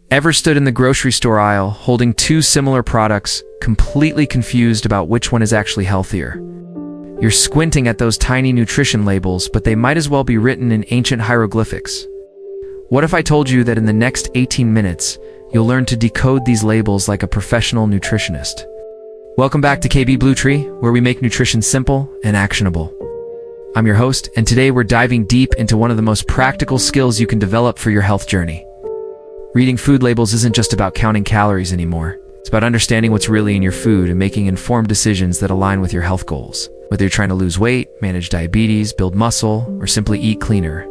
Ever stood in the grocery store aisle holding two similar products, completely confused about which one is actually healthier? You're squinting at those tiny nutrition labels, but they might as well be written in ancient hieroglyphics. What if I told you that in the next 18 minutes, you'll learn to decode these labels like a professional nutritionist? Welcome back to KB Blue Tree, where we make nutrition simple and actionable. I'm your host, and today we're diving deep into one of the most practical skills you can develop for your health journey. Reading food labels isn't just about counting calories anymore. It's about understanding what's really in your food and making informed decisions that align with your health goals. Whether you're trying to lose weight, manage diabetes, build muscle, or simply eat cleaner,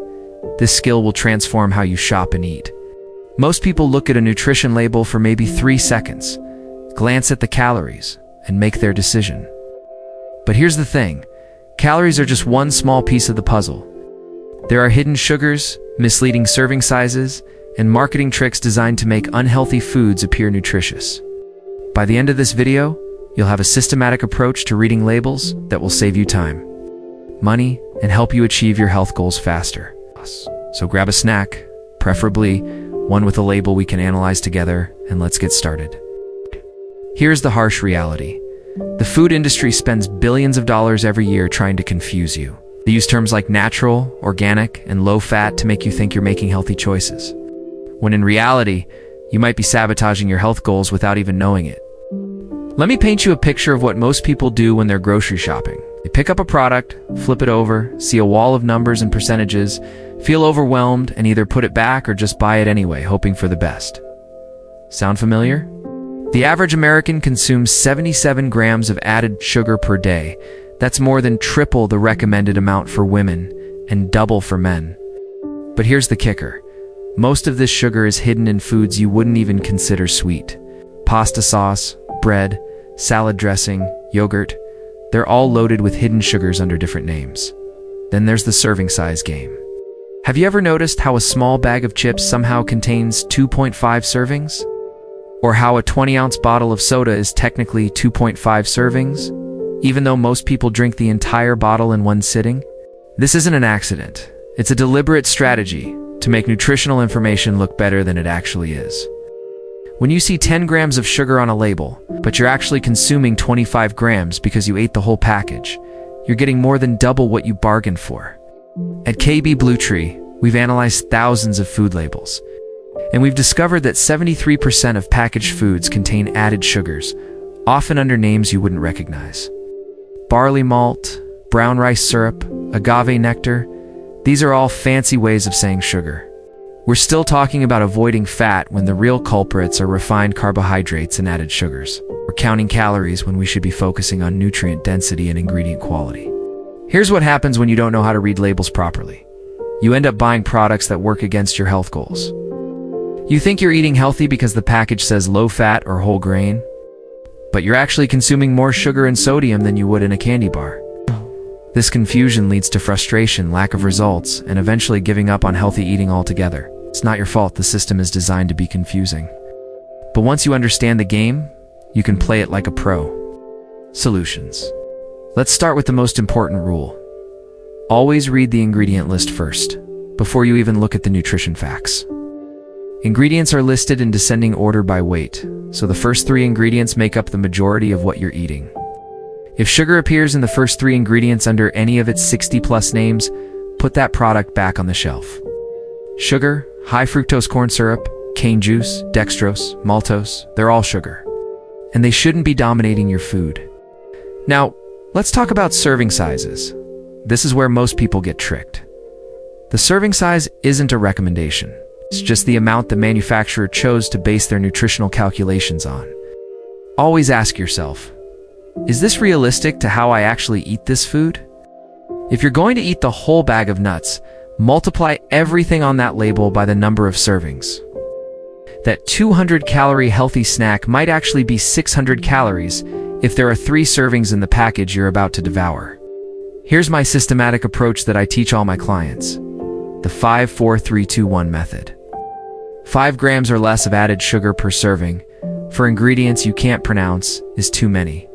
this skill will transform how you shop and eat. Most people look at a nutrition label for maybe 3 seconds, glance at the calories, and make their decision. But here's the thing. Calories are just one small piece of the puzzle. There are hidden sugars, misleading serving sizes, and marketing tricks designed to make unhealthy foods appear nutritious. By the end of this video, you'll have a systematic approach to reading labels that will save you time, money, and help you achieve your health goals faster. So grab a snack, preferably one with a label we can analyze together, and let's get started. Here's the harsh reality. The food industry spends billions of dollars every year trying to confuse you. They use terms like natural, organic, and low-fat to make you think you're making healthy choices, when in reality, you might be sabotaging your health goals without even knowing it. Let me paint you a picture of what most people do when they're grocery shopping. They pick up a product, flip it over, see a wall of numbers and percentages, feel overwhelmed, and either put it back or just buy it anyway, hoping for the best. Sound familiar? The average American consumes 77 grams of added sugar per day. That's more than triple the recommended amount for women and double for men. But here's the kicker. Most of this sugar is hidden in foods you wouldn't even consider sweet. Pasta sauce, bread, salad dressing, yogurt, they're all loaded with hidden sugars under different names. Then there's the serving size game. Have you ever noticed how a small bag of chips somehow contains 2.5 servings? Or how a 20-ounce bottle of soda is technically 2.5 servings, even though most people drink the entire bottle in one sitting? This isn't an accident. It's a deliberate strategy to make nutritional information look better than it actually is. When you see 10 grams of sugar on a label, but you're actually consuming 25 grams because you ate the whole package, you're getting more than double what you bargained for. At KB Blue Tree, we've analyzed thousands of food labels, and we've discovered that 73% of packaged foods contain added sugars, often under names you wouldn't recognize. Barley malt, brown rice syrup, agave nectar, these are all fancy ways of saying sugar. We're still talking about avoiding fat when the real culprits are refined carbohydrates and added sugars. We're counting calories when we should be focusing on nutrient density and ingredient quality. Here's what happens when you don't know how to read labels properly. You end up buying products that work against your health goals. You think you're eating healthy because the package says low fat or whole grain, but you're actually consuming more sugar and sodium than you would in a candy bar. This confusion leads to frustration, lack of results, and eventually giving up on healthy eating altogether. It's not your fault, the system is designed to be confusing. But once you understand the game, you can play it like a pro. Solutions. Let's start with the most important rule. Always read the ingredient list first, before you even look at the nutrition facts. Ingredients are listed in descending order by weight, so the first 3 ingredients make up the majority of what you're eating. If sugar appears in the first 3 ingredients under any of its 60+ names, put that product back on the shelf. Sugar, high fructose corn syrup, cane juice, dextrose, maltose, they're all sugar. And they shouldn't be dominating your food. Now, let's talk about serving sizes. This is where most people get tricked. The serving size isn't a recommendation. It's just the amount the manufacturer chose to base their nutritional calculations on. Always ask yourself, is this realistic to how I actually eat this food? If you're going to eat the whole bag of nuts, multiply everything on that label by the number of servings. That 200-calorie healthy snack might actually be 600 calories if there are 3 servings in the package you're about to devour. Here's my systematic approach that I teach all my clients. The 5-4-3-2-1 method. 5 grams or less of added sugar per serving, for ingredients you can't pronounce, is too many.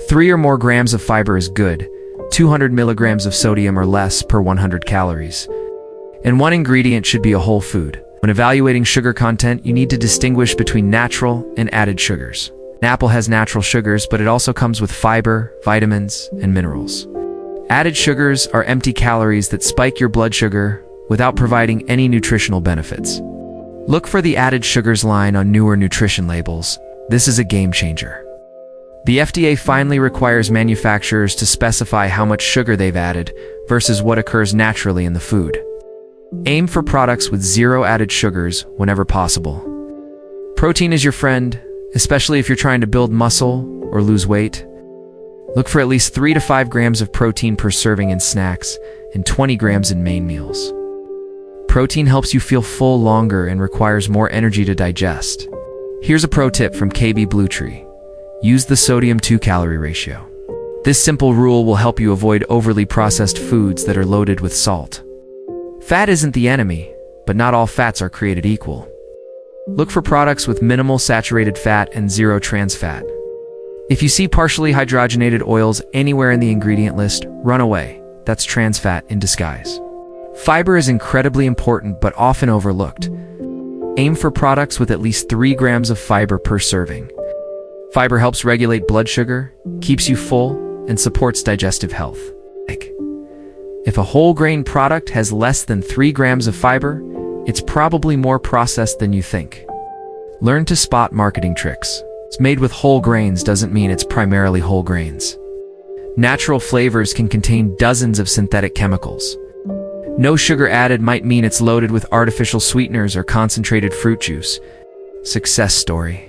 3 or more grams of fiber is good, 200 milligrams of sodium or less per 100 calories. And 1 ingredient should be a whole food. When evaluating sugar content, you need to distinguish between natural and added sugars. An apple has natural sugars, but it also comes with fiber, vitamins, and minerals. Added sugars are empty calories that spike your blood sugar without providing any nutritional benefits. Look for the added sugars line on newer nutrition labels. This is a game changer. The FDA finally requires manufacturers to specify how much sugar they've added versus what occurs naturally in the food. Aim for products with zero added sugars whenever possible. Protein is your friend, especially if you're trying to build muscle or lose weight. Look for at least 3 to 5 grams of protein per serving in snacks and 20 grams in main meals. Protein helps you feel full longer and requires more energy to digest. Here's a pro tip from KB Blue Tree. Use the sodium to calorie ratio. This simple rule will help you avoid overly processed foods that are loaded with salt. Fat isn't the enemy, but not all fats are created equal. Look for products with minimal saturated fat and zero trans fat. If you see partially hydrogenated oils anywhere in the ingredient list, run away. That's trans fat in disguise. Fiber is incredibly important but often overlooked. Aim for products with at least 3 grams of fiber per serving. Fiber helps regulate blood sugar, keeps you full, and supports digestive health. If a whole grain product has less than 3 grams of fiber, it's probably more processed than you think. Learn to spot marketing tricks. It's made with whole grains doesn't mean it's primarily whole grains. Natural flavors can contain dozens of synthetic chemicals. No sugar added might mean it's loaded with artificial sweeteners or concentrated fruit juice. Success story.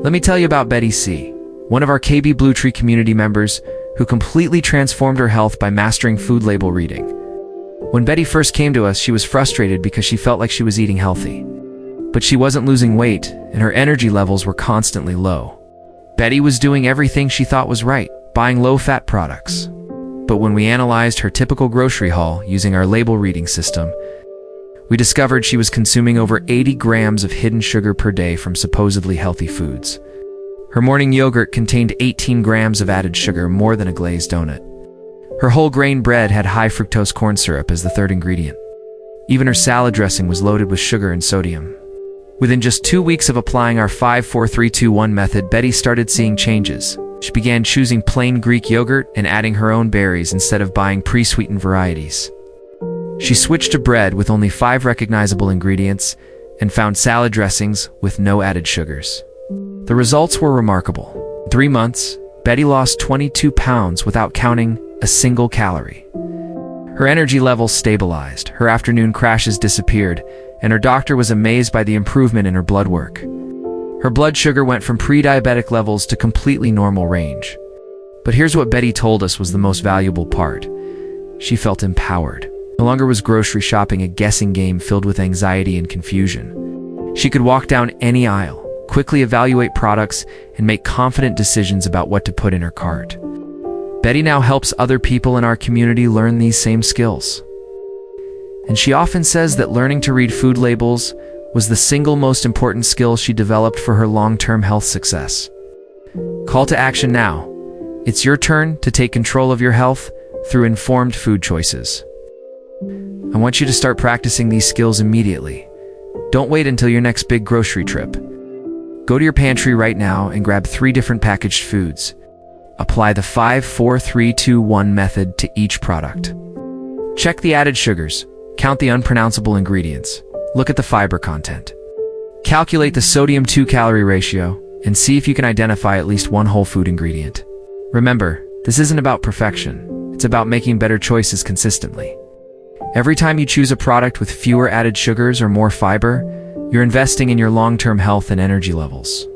Let me tell you about Betty C., one of our KB Blue Tree community members who completely transformed her health by mastering food label reading. When Betty first came to us, she was frustrated because she felt like she was eating healthy. But she wasn't losing weight, and her energy levels were constantly low. Betty was doing everything she thought was right, buying low-fat products. But when we analyzed her typical grocery haul using our label reading system, we discovered she was consuming over 80 grams of hidden sugar per day from supposedly healthy foods. Her morning yogurt contained 18 grams of added sugar, more than a glazed donut. Her whole grain bread had high fructose corn syrup as the third ingredient. Even her salad dressing was loaded with sugar and sodium. Within just 2 weeks of applying our 5-4-3-2-1 method, Betty started seeing changes. She began choosing plain Greek yogurt and adding her own berries instead of buying pre-sweetened varieties. She switched to bread with only 5 recognizable ingredients and found salad dressings with no added sugars. The results were remarkable. In 3 months, Betty lost 22 pounds without counting a single calorie. Her energy levels stabilized, her afternoon crashes disappeared, and her doctor was amazed by the improvement in her blood work. Her blood sugar went from pre-diabetic levels to completely normal range. But here's what Betty told us was the most valuable part. She felt empowered. No longer was grocery shopping a guessing game filled with anxiety and confusion. She could walk down any aisle, quickly evaluate products, and make confident decisions about what to put in her cart. Betty now helps other people in our community learn these same skills. And she often says that learning to read food labels was the single most important skill she developed for her long-term health success. Call to action now. It's your turn to take control of your health through informed food choices. I want you to start practicing these skills immediately. Don't wait until your next big grocery trip. Go to your pantry right now and grab 3 different packaged foods. Apply the 5-4-3-2-1 method to each product. Check the added sugars. Count the unpronounceable ingredients. Look at the fiber content. Calculate the sodium to calorie ratio and see if you can identify at least one whole food ingredient. Remember, this isn't about perfection. It's about making better choices consistently. Every time you choose a product with fewer added sugars or more fiber, you're investing in your long-term health and energy levels.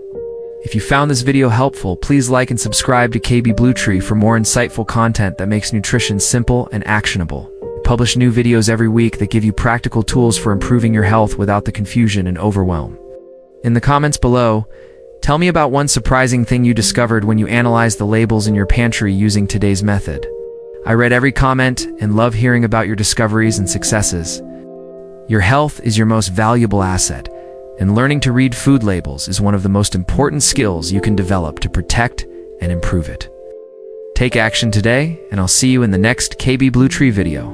If you found this video helpful, please like and subscribe to KB Blue Tree for more insightful content that makes nutrition simple and actionable. We publish new videos every week that give you practical tools for improving your health without the confusion and overwhelm. In the comments below, tell me about one surprising thing you discovered when you analyzed the labels in your pantry using today's method. I read every comment and love hearing about your discoveries and successes. Your health is your most valuable asset, and learning to read food labels is one of the most important skills you can develop to protect and improve it. Take action today, and I'll see you in the next KB Blue Tree video.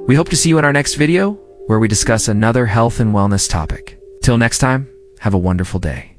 We hope to see you in our next video. where we discuss another health and wellness topic. Till next time, have a wonderful day.